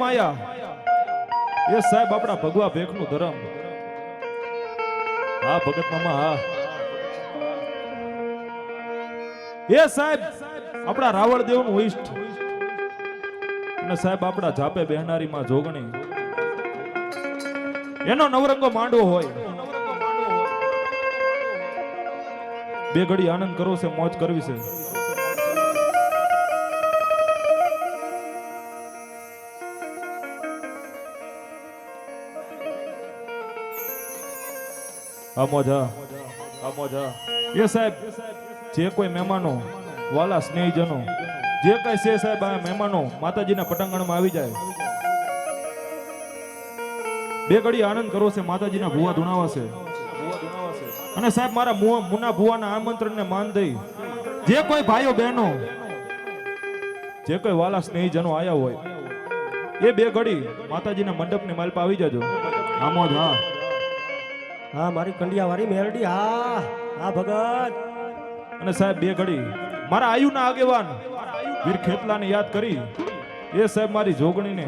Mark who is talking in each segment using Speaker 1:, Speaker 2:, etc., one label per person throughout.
Speaker 1: માયા એ સાહેબ આપણા ભગવા ભેખનું ધરમ. હા ભગત મામા હા. એ સાહેબ આપણા રાવળ દેવનું ઈષ્ટ અને સાહેબ આપણા જાપે બેહનારી માં જોગણી એનો નવરંગો માંડવો હોય. બે ઘડી આનંદ કરવો છે, મોજ કરવી છે. એ સાહેબ જે કોઈ મહેમાનો વાલા સ્નેહીજનો જે કઈ છે સાહેબ આ મહેમાનો માતાજીના પટાંગણમાં આવી જાય. બે ઘડી આનંદ કરવો છે, માતાજીના ભુવા ધુણાવા છે. અને સાહેબ મારા મુના ભુવાના આમંત્રણને માન દઈ જે કોઈ ભાઈઓ બહેનો જે કોઈ વાલા સ્નેહીજનો આયા હોય એ બે ઘડી માતાજીના મંડપની માલપા આવી જજો. આમોદ હા
Speaker 2: હા મારી કંડિયા વાળી મેરડી હા હા ભગત.
Speaker 1: અને સાહેબ બે ઘડી મારા આયુના આગેવાન વીર ખેતલાને યાદ કરી એ સાહેબ મારી જોગણીને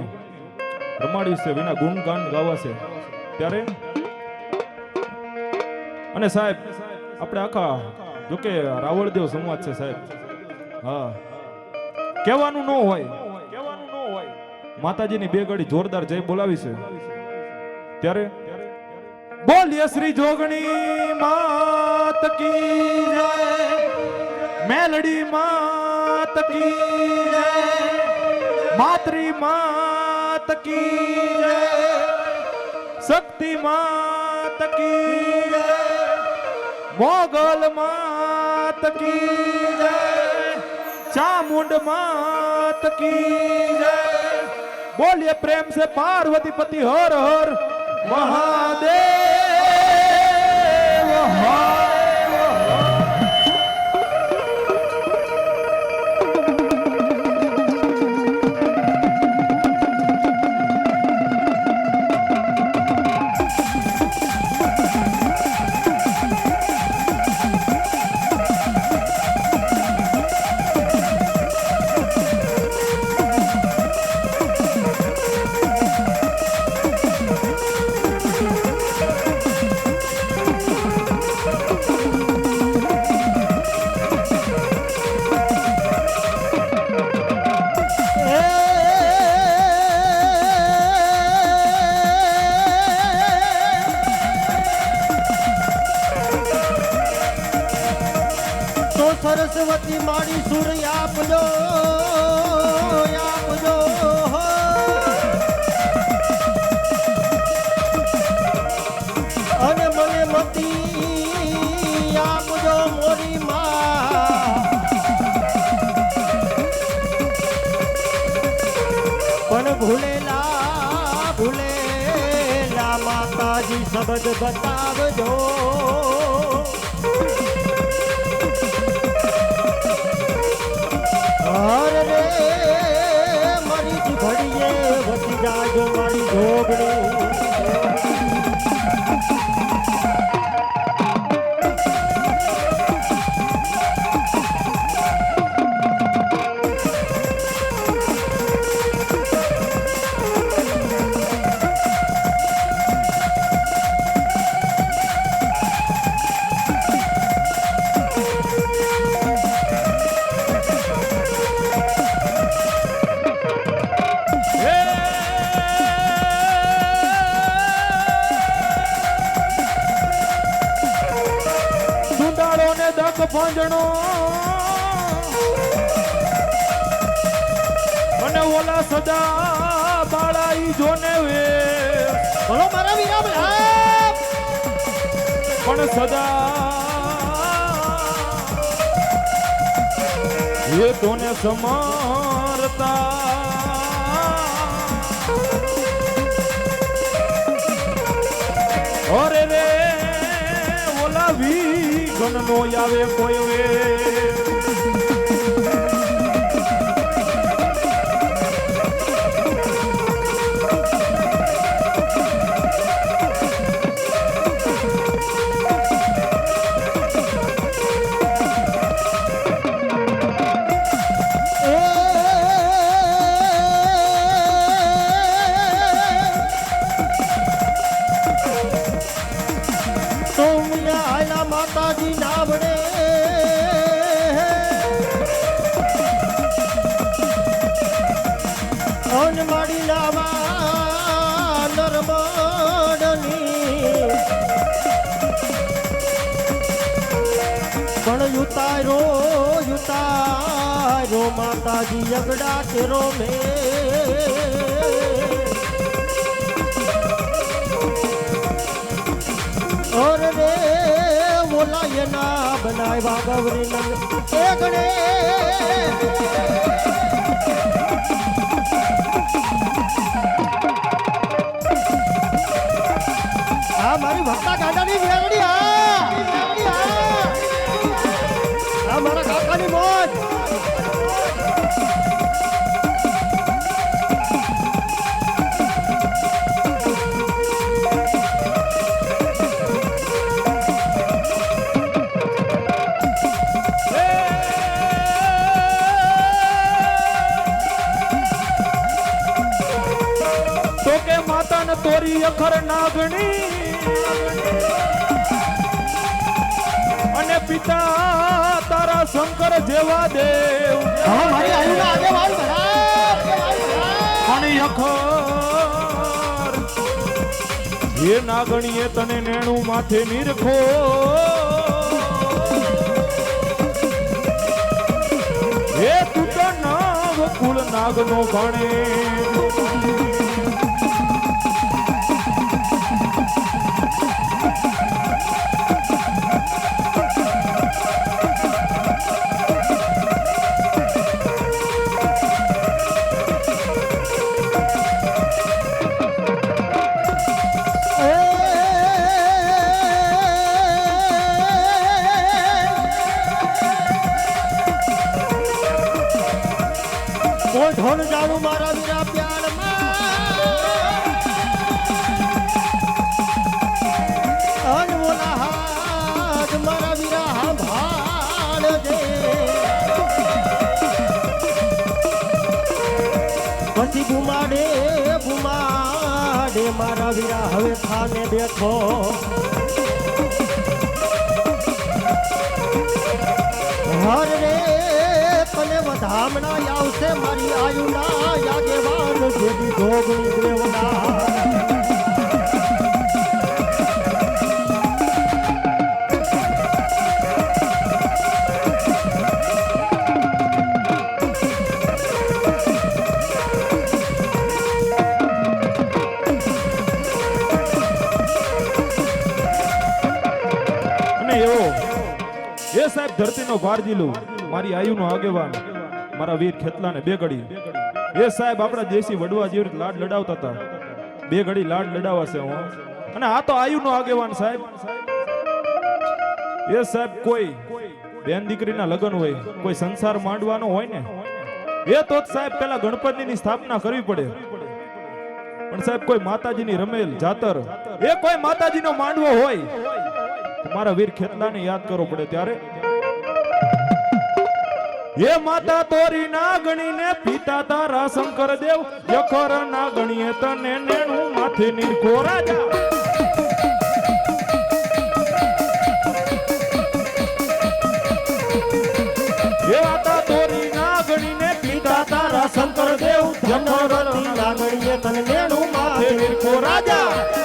Speaker 1: રમાડી છે, વિના ગુણગાન ગાવા છે ત્યારે. અને સાહેબ આપણે આખા જોકે રાવળદેવ સંવાદ છે સાહેબ. હા કહેવાનું ન હોય માતાજીની બે ઘડી જોરદાર જય બોલાવી છે ત્યારે બોલીએ શ્રી જોગણી માત કી જય, મેલડી માત કી જય, માતરી માત કી જય, શક્તિ માત કી જય, મોગલ માત કી જય, ચામુંડ માત કી જય. બોલીએ प्रेम से पार्वती पति हर हर महादेव हर.
Speaker 2: સરસ્વતી મારી સુર આપજો આપજો અને મને મતી આપજો મોરી માં. પણ ભૂલેલા માતાજી શબ્દ બતાવજો. હર રે મારી ઘડીએ વસી જાજો મારી જોગણી.
Speaker 1: ભંજણો અને ઓલા સદા બાળા ઈ જોને વે
Speaker 2: બોલો મારા વીરા
Speaker 1: પણ સદા એ તોને સમારતા અરે રે ઓલા વી ગણ નો આવે કોઈ વે.
Speaker 2: અન માડી લાવા નરમડની પણ યુતારો માતાજી અગડા તેરો મે और रे बोला ये ना बनाए बागवरी नंद गणे आ मारी भक्ता गांडानी वेगड़ी आ मारा काकानी मोज
Speaker 1: તોરી અખર નાગણી અને પિતા તારા શંકર જેવા દેવ
Speaker 2: મારી આયુના આગેવાન
Speaker 1: અને અખર એ નાગણીએ તને નેણું માથે નિરખો એ તું તો નાગ કુળ નાગનો ગણે
Speaker 2: ઢોલ જાણું મારા વીરા પ્યારમાં બોલા હાથ મારા વીરા હા ભાળ દે પછી બુમાડે મારા વીરા હવે થાને બેઠો હર રે તને વધામણા આવશે મારી આયુના યાગેવાન જેવી ધોગણી દેવના
Speaker 1: અને એવો એ સાહેબ ધરતીનો ભાર જીલું મારી આયુનો આગેવાન મારા વીર ખેતલાને બે ઘડી એ સાહેબ આપણા દેશી વડવા જેવી લાડ લડાવતા હતા બે ઘડી લાડ લડાવાશે હું અને આ તો આયુનો આગેવાન સાહેબ એ સાહેબ કોઈ બેન દીકરીના લગ્ન હોય કોઈ સંસાર માંડવાનો હોય ને એ તો સાહેબ પેલા ગણપતિની સ્થાપના કરવી પડે પણ સાહેબ કોઈ માતાજીની રમેલ જાતર એ કોઈ માતાજીનો માંડવો હોય મારા વીર ખેતલાને યાદ કરવો પડે ત્યારે એ માતા તોરી નાગણી ને પિતા તારા શંકર દેવ યખર નાગણીએ તને નેણું માથે નિરખો રાજા એ માતા તોરી નાગણી ને પિતા તારા શંકર દેવ યખર
Speaker 2: નાગણીએ તને નેણું માથે
Speaker 1: નિરખો રાજા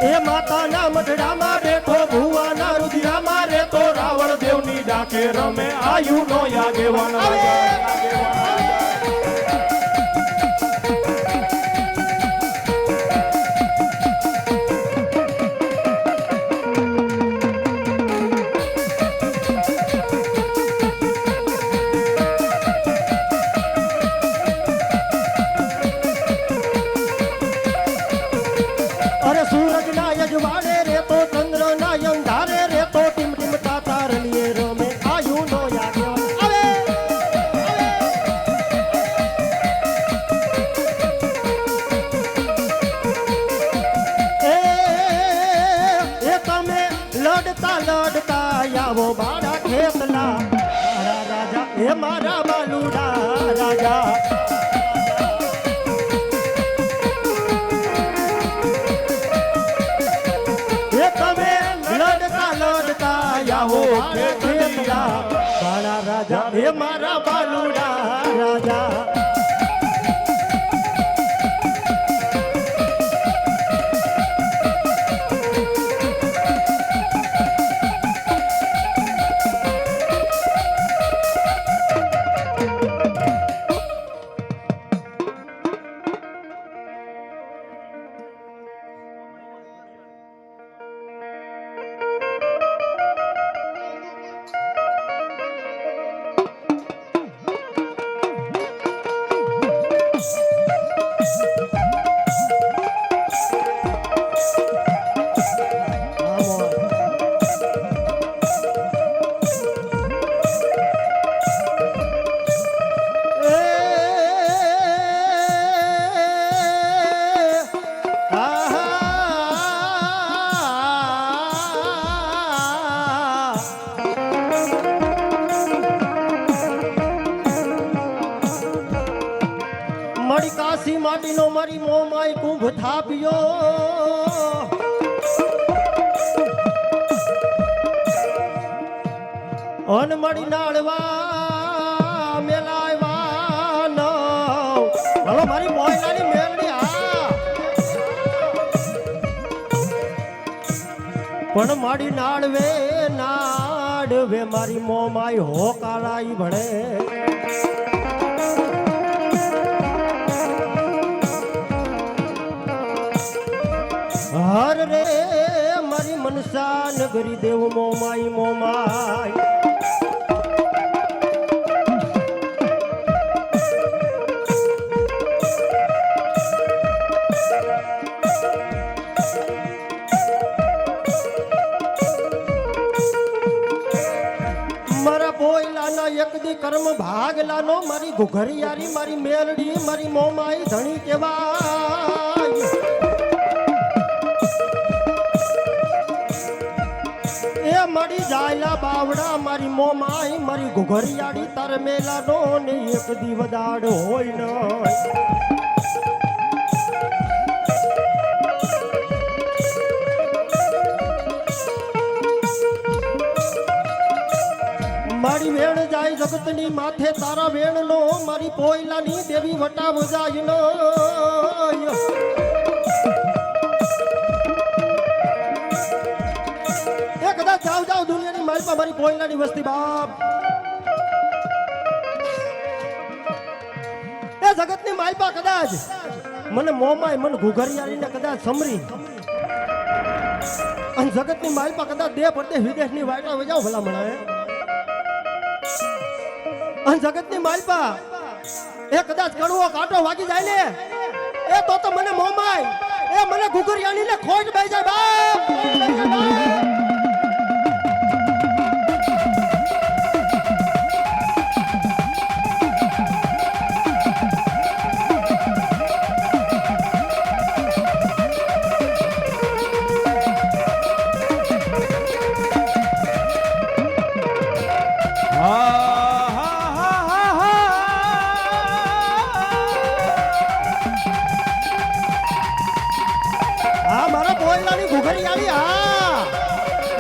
Speaker 2: એ માતાના મઢડામાં બેઠો ભુવાના રુધિરામાં રહેતો રાવણ દેવની
Speaker 1: ડાકે રમે આયુનો યાગેવાન
Speaker 2: અરે સૂરજ ના યજવાડે રેતો ચંદ્ર ના અંધારે રેતો ટીમ ટીમ તાતા રલીએ રમે આયુ નો યાગેવાન એ તમે લડતા આવો બાળા ખેતલા મારા રાજા એ મારા બાલુડા રાજા તમે લડતા આવો ખેતલા રાજા હે મારા બાલુડા રાજા મારી કાશી માટીનો મારી મોમાય કુંભ થાપ્યો અન મારી નાળવા મેલાવા નો હલો મારી મોયલાની મેલડી હા પણ મારી નાળવે નાડવે મારી મોમાય હોકારાઈ ભણે હર રે મારી મનસા નગરી દેવ મોમાઈ મોમાઈ મારા બોયલાના એક દી કર્મ ભાગલાનો મારી ઘુઘરિયારી મારી મેલડી મારી મોમાઈ ધણી કેવાય એ મળી જાયલા બાવડા મારી મોમાઈ મારી ઘુઘરિયાળી તાર મેલાનો ને એક દી વદાડ હોય ન મારી વેણ જાય જગતની માથે તારા વેણ નો મારી પોયલાની દેવી વટાવ જાય નો જાવ જાવ દુનિયાની માલપા મારી પોયલાની વસ્તી બાપ એ જગતની માલપા કદાચ મને મોમાય મન ઘુઘરિયાળીને કદાચ સમરી અને જગતની માલપા કદાચ દે પડતે વિદેશની વાયટા વજાવ ભલા મળે અને જગતની માલપા એ કદાચ કડવો કાંટો વાગી જાય ને એ તો મને મોમાય એ મને ઘુઘરિયાળીને ખોટ બે જાય બાપ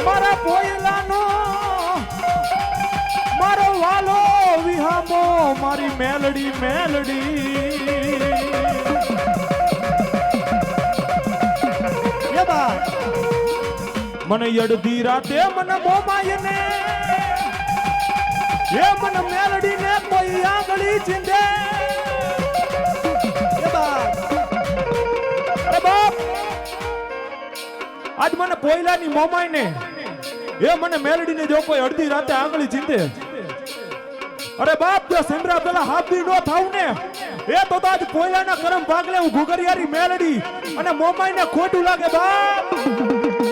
Speaker 1: મારા પોયલાનો મારો વાલો વિહામો મારી મેલડી મેલડી મને અડધી રાતે મને મોમાય ને એ મને મેલડી ને કોઈ આંગળી ચીંધે બાપ આજ મને પોયલાની મોમાય ને એ મને મેલડી ને જો કોઈ અડધી રાતે આંગળી ચીંધે અરે બાપ જો સેમરા પેલા હાફી નો થાવ ને એ તો આજ પોયલાના કરમ ભાગલે હું ઘુઘરિયારી મેલડી અને મોમાય ને ખોટું લાગે બાપ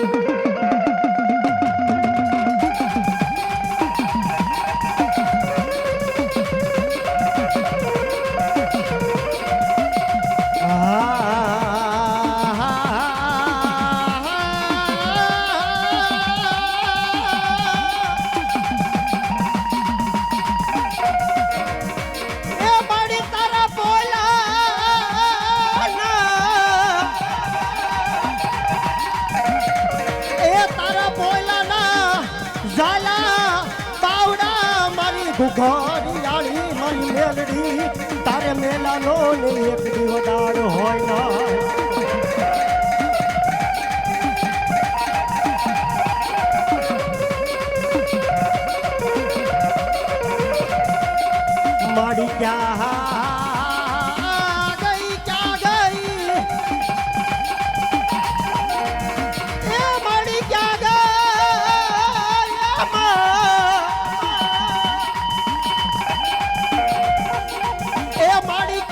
Speaker 2: ઘુઘરિયાળી મારી મેલડી તારે મેલાનો ને એક દીવદાર હોય ના માડી ક્યાં ગઈ એ માડી ક્યાં ગઈ એ માડી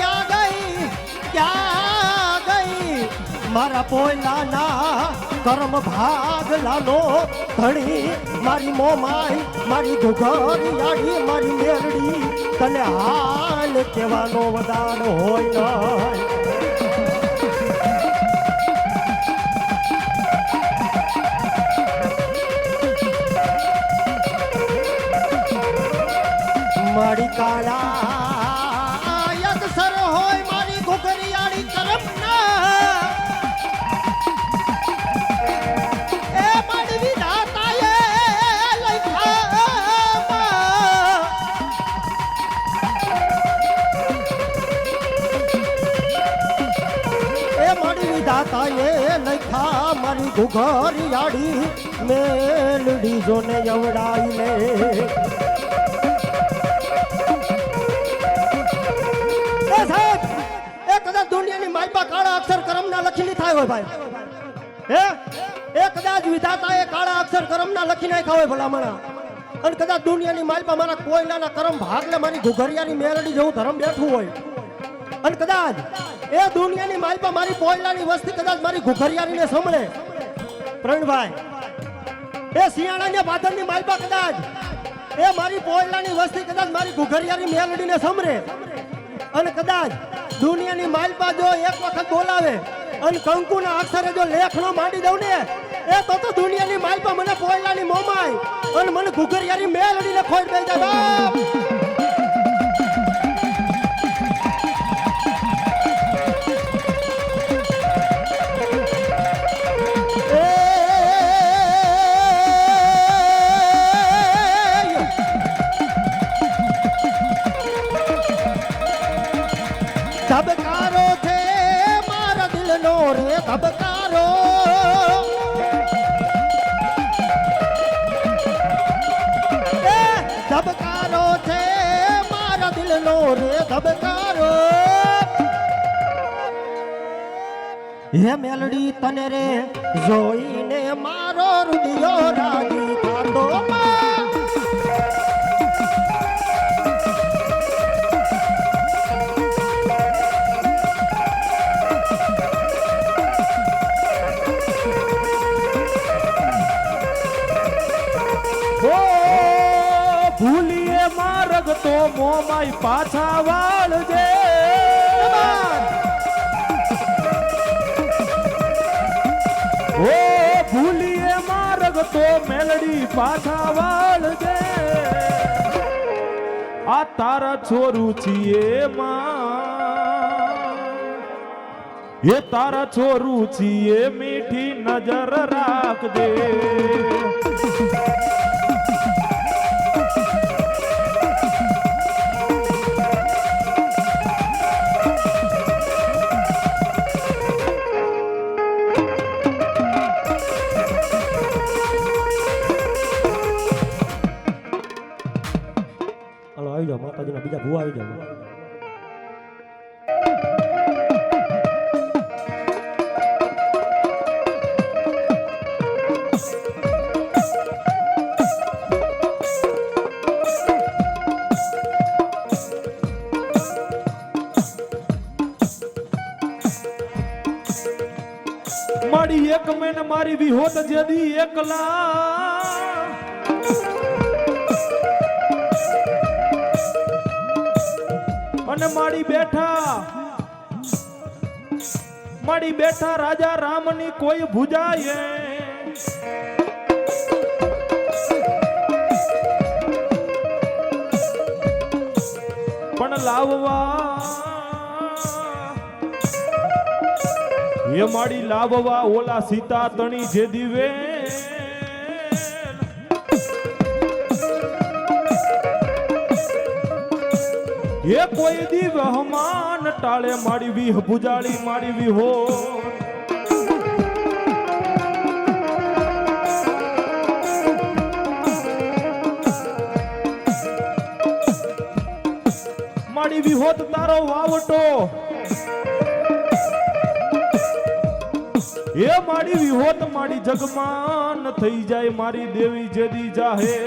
Speaker 2: ક્યાં ગઈ મારા પોયલાના કર્મ ભાગ લાલો ધણી મારી મોમાઈ મારી ઘુઘરિયાળી મારી મેરડી તને હાલ કહેવાનો વદાન હોય નહીં મારી કાળા અક્ષર હોય મારી ઘુઘરિયાળી કરમના એ મારી વિધાતાએ લખા મારી ઘુઘરિયાળી મેલડી જોને અવડાઈ લે દુનિયાની માલપા કાળા અક્ષર કરમના લખી થાય હોય ભાઈ હે એ કદાચ વિધાતાએ કાળા અક્ષર કરમના લખી નાખ્યા હોય ભલામણા અને કદાચ દુનિયાની માલપા મારા કોયલાના કરમ ભાગલે મારી ઘુઘરિયાની મેલડી જેવું ધર્મ બેઠું હોય અને કદાચ એ દુનિયાની માલપા મારી કોયલાની વસ્તી કદાચ મારી ઘુઘરિયારીને સંભળે પ્રવીણભાઈ એ શિયાળાની ભાદરની માલપા કદાચ એ મારી કોયલાની વસ્તી કદાચ મારી ઘુઘરિયાની મેલડીને સંભળે અને કદાચ દુનિયાની માલપા જો એક વખત બોલાવે અને કંકુના અક્ષરે જો લેખનો માંડી દઉં ને એ તો દુનિયાની માલપા મને પોયલાની મોમાય અને મને ઘુઘરિયાની મેલડીને ખોઈ દઈ જાય ધબકારો છે મારા દિલનો રે ધબકારો ધબકારો છે મારા દિલનો રે ધબકારો હે મેલડી તને રે જોઈને મારો હૃદયો રાગી થાતો
Speaker 1: ભૂલીએ માર્ગ તો મોમાઈ પાછા વાળજે ઓ ભૂલીએ માર્ગ તો મેલડી પાછા વાળજે આ તારા છોરું છીએ માં એ તારા છોરું છીએ મીઠી નજર રાખજે
Speaker 2: આવી જાઓ માતાજીના બીજા ભૂવા આવી જાઓ
Speaker 1: મારી એક મેન મારી વિહોત જેદી એકલા અને મારી બેઠા રાજા રામની કોઈ ભુજાએ પણ લાવવા એ માડી લાવવા ઓલા સીતા તણી જે દીવે એ કોઈ દી વહમાન ટાળે મારી વીહ ભુજાળી મારી વિહો મારી વિહોત તારો વાવટો એ મારી વિહોત મારી જગમાન થઈ જાય મારી દેવી જેદી જાહે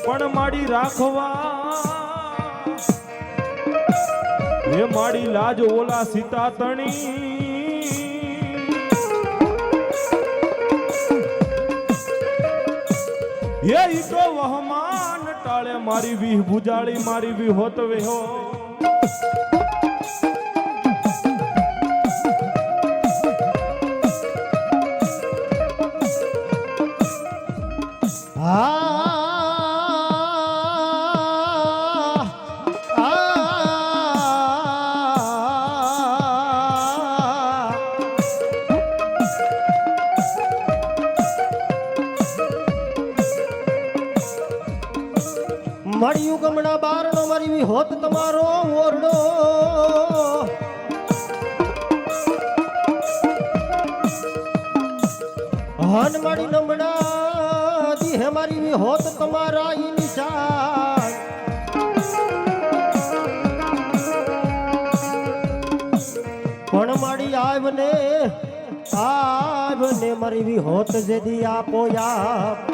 Speaker 1: પણ મારી રાખવા એ મારી લાજ ઓલા સીતા તણી એ ઈકો વહમાન ટાળે મારી વીહ ભુજાળી મારી વિહોત વેહો
Speaker 2: મળ્યું ગમણા બારનો મારી હોત તમારો ઓરડો હન મારી નમણા દી હે મારી હોત તમારા ઈ નિશાન પણ મારી આવને મારી હોત જેદી આપો યાપ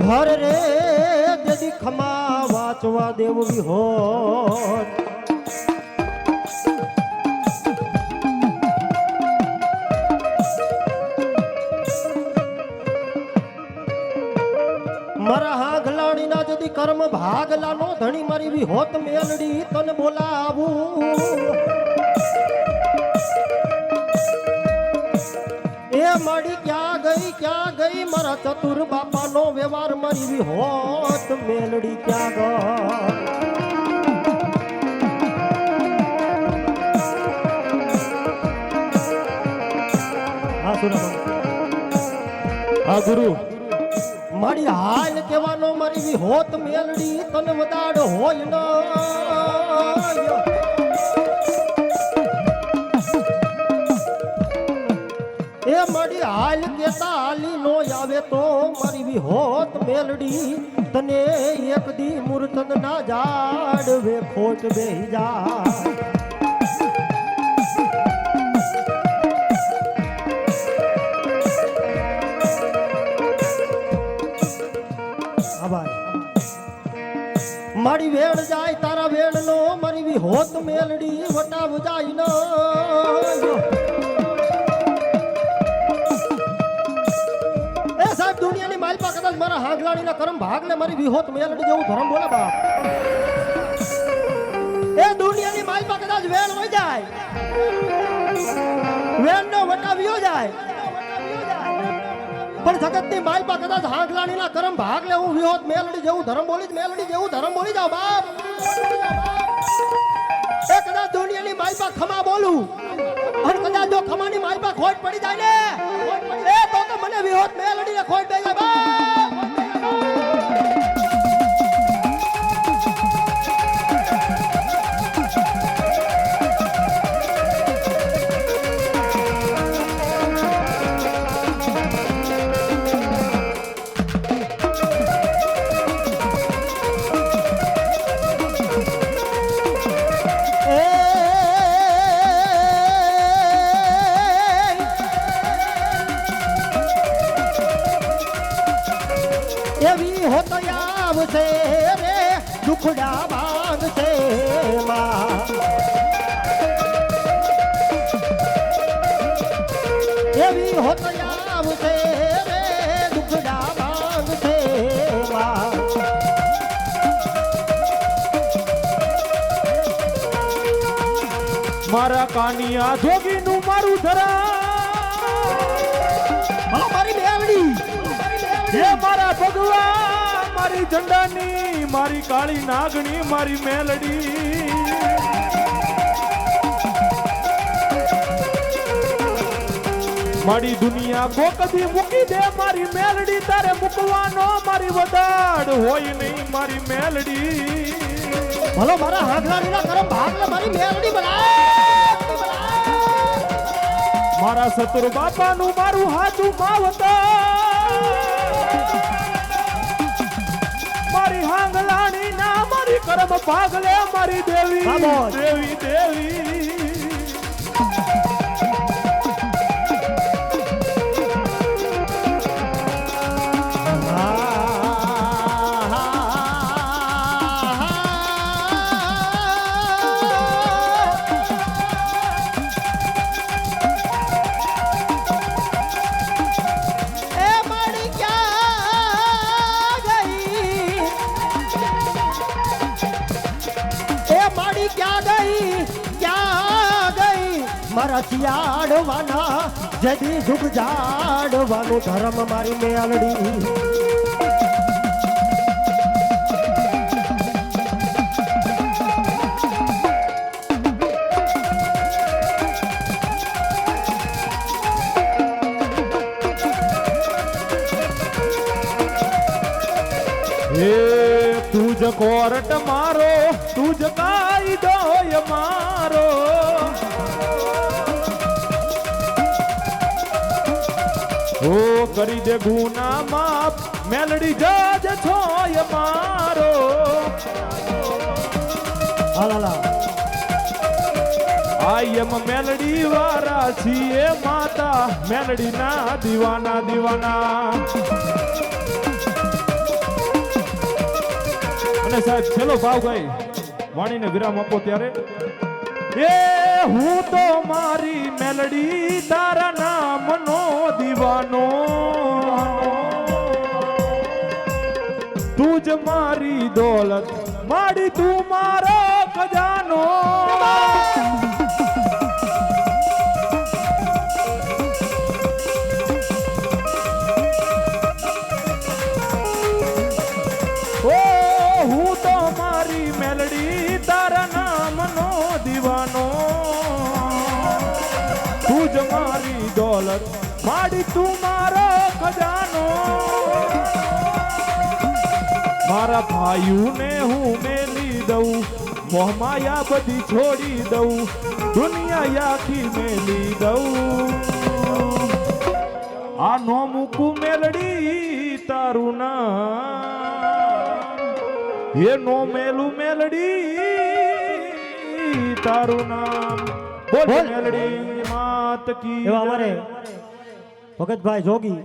Speaker 2: હર રે જદી ખમા વાંચવા દેવવી હોત મારા હાગલાણીના જદી કર્મ ભાગલાનો ધણી મારી વી હોત મેલડી તને બોલાવું એ માડી ક્યાં ગઈ મારા ચતુર બાપાનો વ્યવહાર મારી વી હોત મેલડી ક્યાં ગઈ
Speaker 1: આ ગુરુ
Speaker 2: મારી હાલ કેવાનો મારી વી હોત મેલડી તને વદાડ હોય ન એ મારી હાલ કેતા હાલી નો આવે તો મારી વી હોત મેલડી તને એક દી મૂર્તન ના જાડવે ખોટ બેહી જા મારી વેણ જાય તારા વેણ નો મારી વી હોત મેલડી વટાવ જાય ન એ સાહેબ દુનિયાની માલપા કદાચ મારા હાગલાણીના કરમ ભાગને મારી વી હોત મેલડી જેવું ધર્મ બોલે બાપ એ દુનિયાની માલપા કદાચ વેણ હોય જાય વેણ નો વટાવ્યો જાય પણ જગતની માલપા કદાચ હાગલાણીના કરમ ભાગ લે હું વિહોત મેલડી જેવું ધર્મ બોલી જાવ બાપ એ કદાચ દુનિયાની માલપા ખમા બોલું અને કદાચ જો ખમાની માલપા ખોટ પડી જાય ને એ તો મને વિહોત મેલડીને ખોટ દઈ જાય બાપ એવી હોત આવશે રે દુખડા ભાગશે માં એવી હોત આવશે રે દુખડા ભાગશે માં
Speaker 1: મારા કાનિયા જોગીનું મારું ધરા
Speaker 2: મારી બેવડી
Speaker 1: હે મારા ભગવા મારી ઝંડાની મારી કાળી નાગણી મારી મેલડી મારી દુનિયા કોકદી મૂકી દે મારી મેલડી તારે મૂકવાનો મારી વદાડ હોય નહીં મારી મેલડી
Speaker 2: ભલો મારા હાંગલાડીના કરમ ભાગલે મારી મેલડી બનાય
Speaker 1: મારા સતુર બાપાનું મારું હાથું માવતર મારી હાંગલાણી ના મારી કરમ ભાગલે મારી દેવી
Speaker 2: બાબોલ.
Speaker 1: દેવી દેવી
Speaker 2: મારા શિયાળવાના જદી દુઃખ જાડવાનું ધર્મ મારી મેલડી
Speaker 1: હે તુજ કોરટ મારો તુજ કાયદો મારો ઓ કરી દે ગુના માપ મેલડી જજ છોય મારો
Speaker 2: હાલાલા
Speaker 1: આઈ એમ મેલડી વારા છીએ માતા મેલડી ના દીવાના દીવાના અને સાહેબ છેલ્લો ભાવ ગઈ વાણીને વિરામ આપો ત્યારે એ હું તો મારી મેલડી તારા નામનો દીવાનો તું જ મારી દોલત માડી તું મારો ખજાનો ઓ હું તો મારી મેલડી તારા નામનો દીવાનો તું જ મારી દોલત માડી તું મારો ખજાનો મારા ભાઈઓને હું મેલી દઉં મોહમાયા બધી છોડી દઉં દુનિયા આખી મેલી દઉં આ નો મૂકું મેલડી તારું નામ એ નો મેલું મેલડી તારું નામ બોલ
Speaker 2: બોલ.
Speaker 1: મેલડી માત કી
Speaker 2: એવા
Speaker 1: જય.
Speaker 2: અમારે ભગતભાઈ જોગી